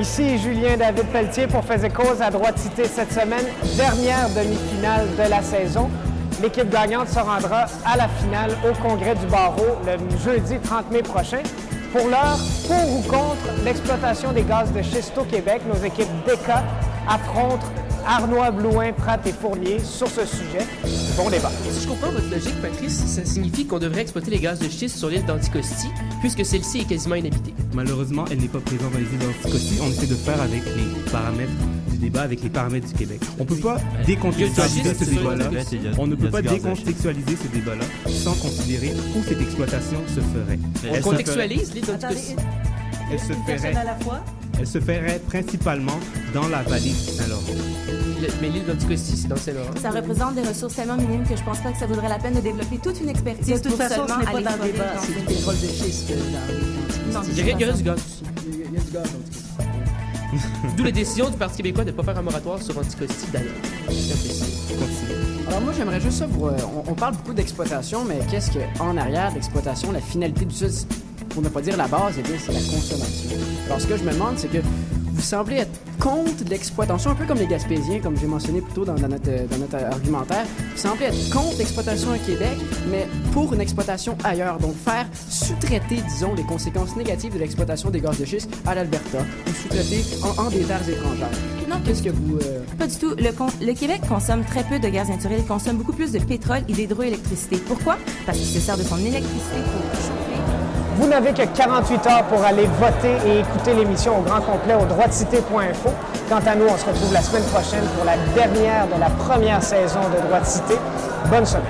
Ici Julien David Pelletier pour Faisait cause à Droite Cité cette semaine, dernière demi-finale de la saison. L'équipe gagnante se rendra à la finale au Congrès du barreau le jeudi 30 mai prochain. Pour l'heure, pour ou contre l'exploitation des gaz de schiste au Québec, nos équipes DECA affrontent Arnois, Blouin, Pratt et Fournier sur ce sujet. Bon débat. Si je comprends votre logique, Patrice, ça signifie qu'on devrait exploiter les gaz de schiste sur l'île d'Anticosti, puisque celle-ci est quasiment inhabitée. Malheureusement, elle n'est pas présente dans les îles d'Anticosti. On essaie de faire avec les paramètres du débat, avec les paramètres du Québec. On ne peut pas décontextualiser ce débat-là. On ne peut pas décontextualiser ce débat-là sans considérer où cette exploitation se ferait. On contextualise l'île d'Anticosti. Elle se ferait principalement dans la vallée du Saint-Laurent. Mais l'île d'Anticosti, c'est dans le Saint-Laurent. Ça représente des ressources tellement minimes que je pense pas que ça vaudrait la peine de développer toute une expertise De toute façon, ce n'est pas dans le débat, c'est du pétrole de schiste dans Non, Il y aurait du gaz aussi. Il y a du gaz dans D'où la décision du Parti québécois de ne pas faire un moratoire sur Anticosti, d'ailleurs. Alors moi, j'aimerais juste savoir, on parle beaucoup d'exploitation, mais qu'est-ce qu'en arrière de l'exploitation, la finalité du sud, pour ne pas dire la base, eh bien, c'est la consommation. Alors ce que je me demande, c'est que vous semblez être contre l'exploitation, un peu comme les Gaspésiens, comme j'ai mentionné plus tôt dans notre argumentaire. Vous semblez être contre l'exploitation au Québec, mais pour une exploitation ailleurs. Donc faire sous-traiter, disons, les conséquences négatives de l'exploitation des gaz de schiste à l'Alberta ou sous-traiter en des terres étrangères. Non, Qu'est-ce que vous... pas du tout. Le Québec consomme très peu de gaz naturel. Il consomme beaucoup plus de pétrole et d'hydroélectricité. Pourquoi? Parce qu'il se sert de son électricité pour chauffer. Vous n'avez que 48 heures pour aller voter et écouter l'émission au grand complet au droitecité.info. Quant à nous, on se retrouve la semaine prochaine pour la dernière de la première saison de Droite Cité. Bonne semaine.